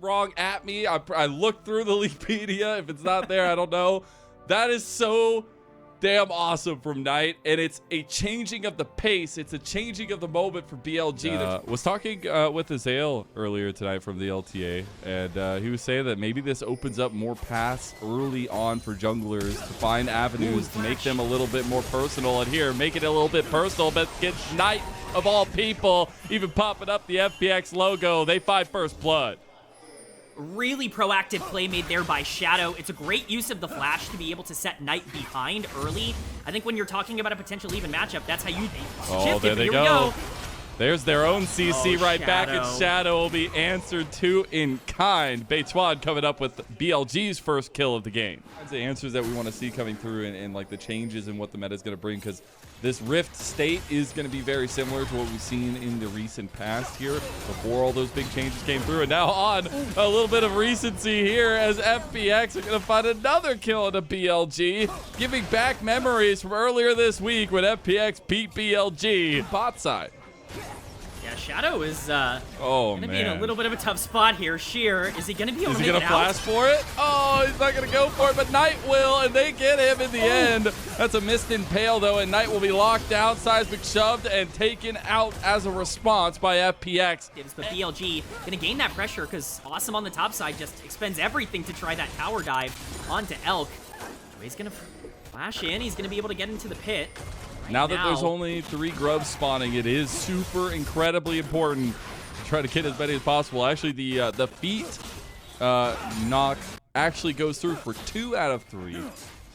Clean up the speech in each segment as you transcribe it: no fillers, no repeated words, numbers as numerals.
wrong at me. I looked through the Wikipedia. If it's not there, I don't know. That is so damn awesome from Knight, and it's a changing of the pace. It's a changing of the moment for BLG. Was talking with Azale earlier tonight from the LTA, and he was saying that maybe this opens up more paths early on for junglers to find avenues to make them a little bit more personal. And here, make it a little bit personal, but get Knight of all people even popping up the FPX logo. They find first blood. Really proactive play made there by Shadow. It's a great use of the flash to be able to set Knight behind early. I think when you're talking about a potential even matchup, that's how you shift there it. they Here go. we go. There's their own CC right back, and Shadow. Shadow will be answered to in kind. Beitwan coming up with BLG's first kill of the game. That's the answers that we want to see coming through, and like the changes and what the meta is going to bring, because this Rift state is going to be very similar to what we've seen in the recent past here before all those big changes came through. And now on a little bit of recency here as FPX are going to find another kill in a BLG, giving back memories from earlier this week when FPX beat BLG. Bot side. Yeah, Shadow is Oh, gonna be in a little bit of a tough spot here. Sheer, is he gonna be able Is to he make gonna it flash for it? Oh, he's not gonna go for it, but Knight will, and they get him in the end. That's a missed impale though, and Knight will be locked down, seismic shoved, and taken out as a response by FPX. But BLG gonna gain that pressure because Awesome on the top side just expends everything to try that tower dive onto Elk. He's gonna flash in. He's gonna be able to get into the pit. Now that there's only 3 grubs spawning, it is super incredibly important to try to get as many as possible. Actually, the feet knock actually goes through for 2 out of 3.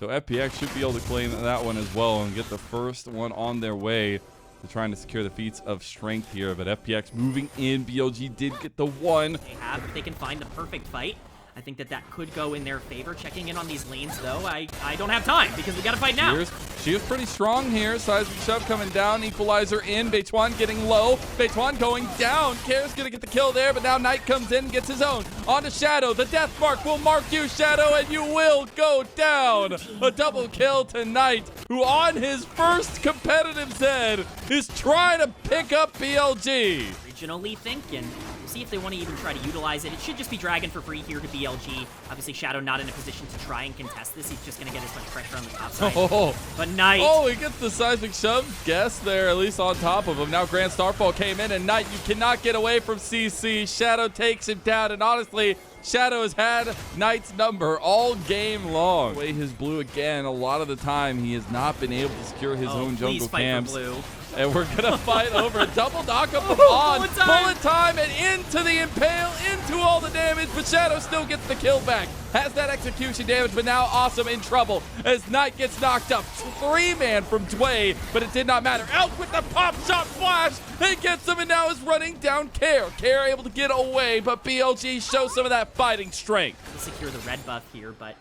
So FPX should be able to claim that one as well and get the first one on their way to trying to secure the feats of strength here. But FPX moving in. BLG did get the one. If they can find the perfect fight, I think that could go in their favor. Checking in on these lanes, though, I don't have time because we got to fight now. She is pretty strong here. Seismic shove coming down. Equalizer in. Beitwan getting low. Beitwan going down. Kair's going to get the kill there, but now Knight comes in and gets his own. On to Shadow. The death mark will mark you, Shadow, and you will go down. A double kill to Knight, who on his first competitive Zed is trying to pick up BLG. Regionally thinking. See if they want to even try to utilize it. It should just be Dragon for free here to BLG. Obviously, Shadow not in a position to try and contest this. He's just going to get as much pressure on the top side. But Knight. Oh, he gets the seismic shove. Guess there, at least on top of him. Now Grand Starfall came in, and Knight, you cannot get away from CC. Shadow takes him down, and honestly, Shadow has had Knight's number all game long. The way his blue again, a lot of the time, he has not been able to secure his own jungle camps. Blue. And we're going to fight over a double knockup from On. Bullet time and into the impale, into all the damage, but Shadow still gets the kill back. Has that execution damage, but now Awesome in trouble as Knight gets knocked up. 3-man from Dway, but it did not matter. Elk with the pop shot flash. He gets him and now is running down Kair. Kair able to get away, but BLG shows some of that fighting strength. Secure the red buff here, but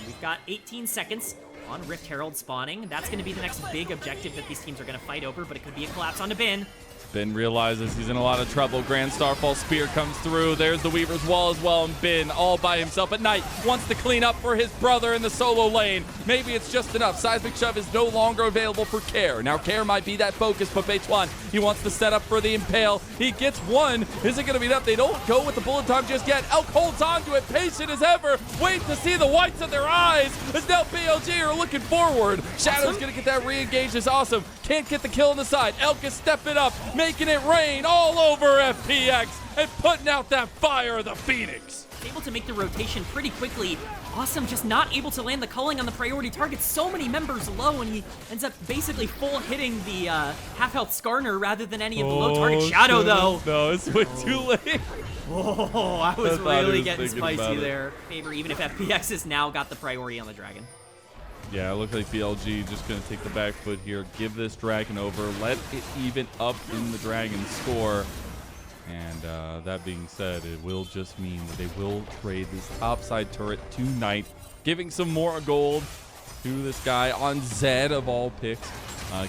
we've got 18 seconds on Rift Herald spawning. That's going to be the next big objective that these teams are going to fight over, but it could be a collapse onto Bin. Bin realizes he's in a lot of trouble. Grand Starfall Spear comes through. There's the Weaver's Wall as well, and Bin all by himself. At Knight wants to clean up for his brother in the solo lane. Maybe it's just enough. Seismic Shove is no longer available for Kair. Now Kair might be that focus, but Beitwan, he wants to set up for the Impale. He gets one. Is it going to be enough? They don't go with the bullet time just yet. Elk holds on to it, patient as ever. Wait to see the whites of their eyes as now BLG are looking forward. Shadow's going to get that re-engaged as Awesome. Can't get the kill on the side. Elk is stepping up, making it rain all over FPX and putting out that fire of the Phoenix. Able to make the rotation pretty quickly. Awesome just not able to land the culling on the priority target. So many members low, and he ends up basically full hitting the half-health Skarner rather than any of the low target Shadow, though. No, it's way too late. Oh, I was really getting spicy there. Favor, even if FPX has now got the priority on the Dragon. Yeah, it looks like BLG just going to take the back foot here, give this Dragon over, let it even up in the Dragon score. And that being said, it will just mean that they will trade this topside turret to Knight, giving some more gold to this guy on Zed of all picks.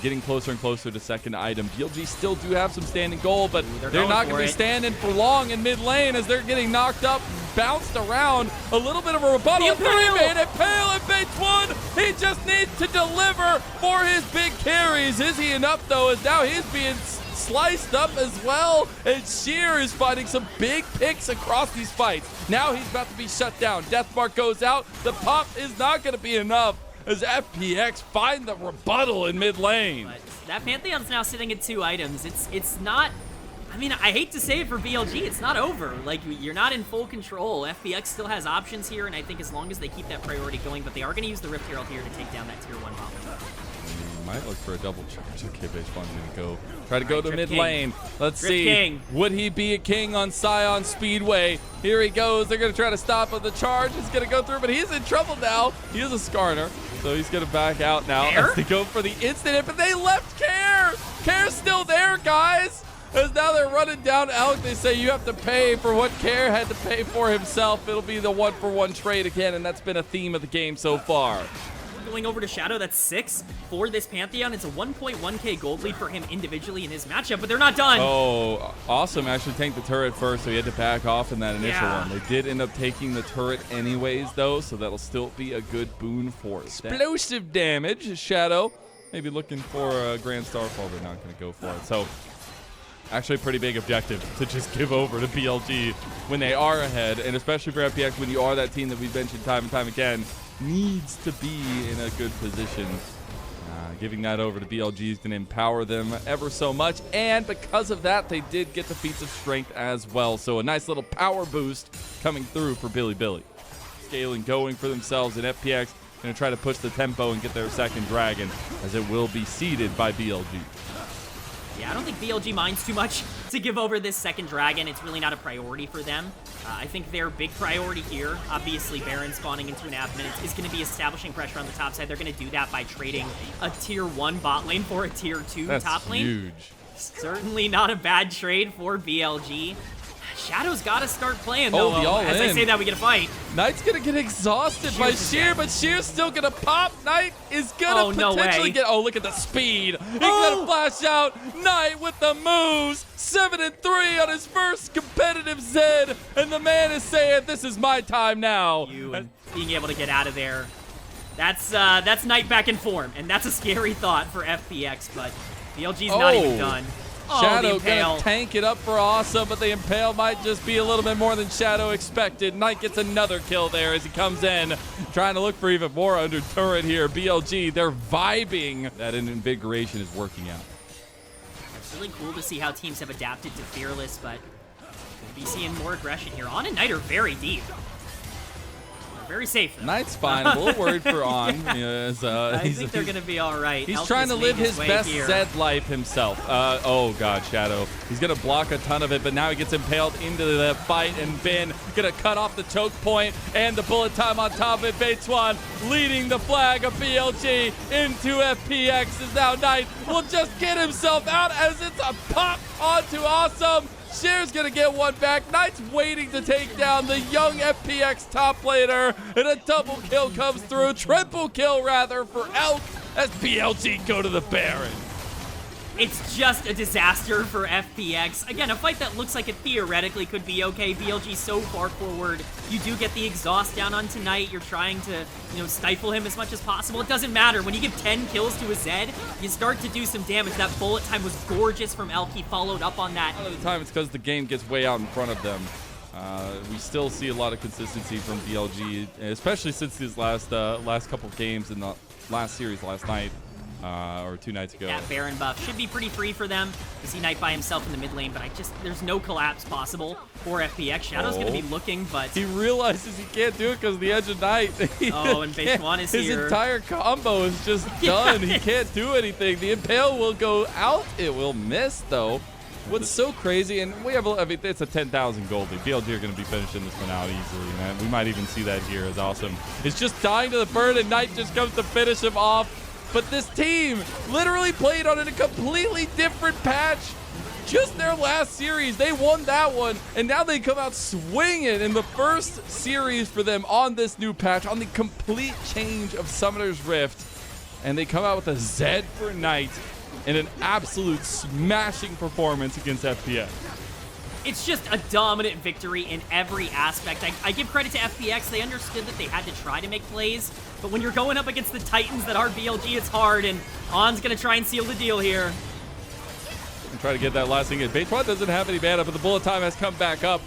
Getting closer and closer to second item. BLG still do have some standing gold, but they're not going to be standing for long in mid lane as they're getting knocked up, bounced around. A little bit of a rebuttal. 3-man Impale and Beitwan. He just needs to deliver for his big carries. Is he enough, though, as now he's being sliced up as well, and Sheer is finding some big picks across these fights. Now he's about to be shut down. Deathmark goes out. The pop is not going to be enough as FPX find the rebuttal in mid lane. But that Pantheon's now sitting at 2 items. It's not, I mean, I hate to say it for BLG, it's not over. Like, you're not in full control. FPX still has options here, and I think as long as they keep that priority going, but they are going to use the Rift Herald here to take down that tier 1 bot. Might look for a double charge. Okay, Basepawn's gonna try to go to mid King. lane. Let's Drift see. King. Would he be a king on Scion Speedway? Here he goes. They're gonna try to stop him. The charge is gonna go through, but he's in trouble now. He is a Skarner, so he's gonna back out now. Care? As they go for the instant hit, but they left Care. Care's still there, guys. As now they're running down Elk, they say you have to pay for what Care had to pay for himself. It'll be the 1-for-1 trade again, and that's been a theme of the game so far. Going over to Shadow, that's 6 for this Pantheon. It's a 1.1k gold lead for him individually in his matchup, but they're not done. Oh, Awesome actually tanked the turret first, so he had to back off in that initial one. They did end up taking the turret anyways, though, so that'll still be a good boon for explosive damage. Shadow maybe looking for a Grand Starfall. They're not going to go for it. So actually a pretty big objective to just give over to BLG when they are ahead, and especially for FPX when you are that team that we've mentioned time and time again needs to be in a good position. Giving that over to BLG is going to empower them ever so much, and because of that, they did get the feats of strength as well. So a nice little power boost coming through for Bilibili. Scaling going for themselves, and FPX going to try to push the tempo and get their second dragon, as it will be seeded by BLG. Yeah, I don't think BLG minds too much to give over this second dragon. It's really not a priority for them. I think their big priority here, obviously Baron spawning in 2.5 minutes, is going to be establishing pressure on the top side. They're going to do that by trading a tier 1 bot lane for a tier 2 top lane. Huge. Certainly not a bad trade for BLG. Shadow's got to start playing, though. As I say that, we get a fight. Knight's going to get exhausted by Sheer, but Sheer's still going to pop. Knight is going to potentially get... Oh, look at the speed. He's going to flash out. Knight with the moves. 7-3 on his first competitive Zed. And the man is saying, this is my time now. And being able to get out of there. That's Knight back in form, and that's a scary thought for FPX, but BLG's not even done. Shadow gonna tank it up for Awesome, but the Impale might just be a little bit more than Shadow expected. Knight gets another kill there as he comes in, trying to look for even more under turret here. BLG, they're vibing. That invigoration is working out. It's really cool to see how teams have adapted to Fearless, but we'll be seeing more aggression here. On and Knight are very deep. Very safe. Knight's fine. I'm a little worried for On. I think they're going to be all right. He's trying to live his best Zed life himself. Oh, God, Shadow. He's going to block a ton of it, but now he gets impaled into the fight, and Ben going to cut off the choke point and the bullet time on top of it. Beitwan leading the flag of BLG into FPX is now Knight will just get himself out as it's a pop onto Awesome. Sheer's gonna get one back. Knight's waiting to take down the young FPX top laner, and a double kill comes through. Triple kill, rather, for Elk as BLG go to the Baron. It's just a disaster for FPX. Again, a fight that looks like it theoretically could be okay. BLG so far forward. You do get the exhaust down on tonight. You're trying to, stifle him as much as possible. It doesn't matter. When you give 10 kills to a Zed, you start to do some damage. That bullet time was gorgeous from Elk. He followed up on that. A lot of the time it's because the game gets way out in front of them. We still see a lot of consistency from BLG, especially since these last couple games in the last series last night. Or 2 nights ago. That Baron buff should be pretty free for them. You see Knight by himself in the mid lane, but there's no collapse possible for FPX. Shadow's going to be looking, but... He realizes he can't do it because of the Edge of Night. And Beitwan is here. His entire combo is just done. He can't do anything. The Impale will go out. It will miss, though. What's so crazy, and it's a 10,000 gold lead. BLG are going to be finishing this one out easily, man. We might even see that here as Awesome. It's just dying to the burn, and Knight just comes to finish him off. But this team literally played on a completely different patch. Just their last series, they won that one, and now they come out swinging in the first series for them on this new patch, on the complete change of Summoner's Rift. And they come out with a Zed for Knight and an absolute smashing performance against FPX. It's just a dominant victory in every aspect. I give credit to FPX. They understood that they had to try to make plays, but when you're going up against the Titans that are BLG, it's hard, and On's going to try and seal the deal here. and try to get that last thing in. Beitwan doesn't have any mana, but the bullet time has come back up.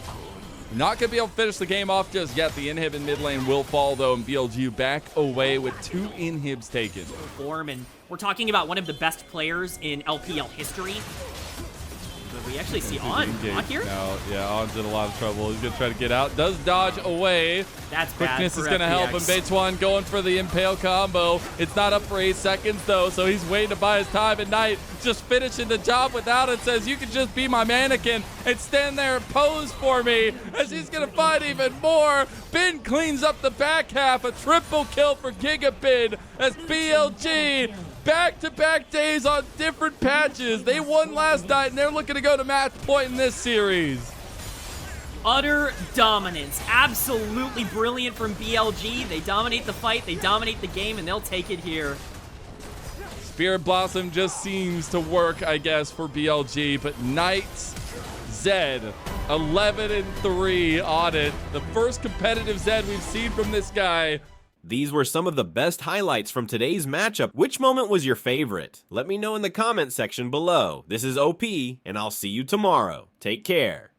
Not going to be able to finish the game off just yet. The inhib in mid lane will fall, though, and BLG back away with 2 inhibs taken. And we're talking about one of the best players in LPL history. But we actually see On here? No, yeah, On's in a lot of trouble. He's going to try to get out. Does dodge away. That's Quickness bad is going to help him. FPX. Beitwan going for the impale combo. It's not up for 8 seconds, though, so he's waiting to buy his time. At Knight just finishing the job without it. Says, you can just be my mannequin and stand there and pose for me, as he's going to find even more. Bin cleans up the back half. A triple kill for Gigabin as BLG back-to-back days on different patches. They won last night, and they're looking to go to match point in this series. Utter dominance. Absolutely brilliant from BLG. They dominate the fight, they dominate the game, and they'll take it here. Spirit Blossom just seems to work, I guess, for BLG, but Knights, Zed, 11-3 on it. The first competitive Zed we've seen from this guy. These were some of the best highlights from today's matchup. Which moment was your favorite? Let me know in the comment section below. This is OP, and I'll see you tomorrow. Take care.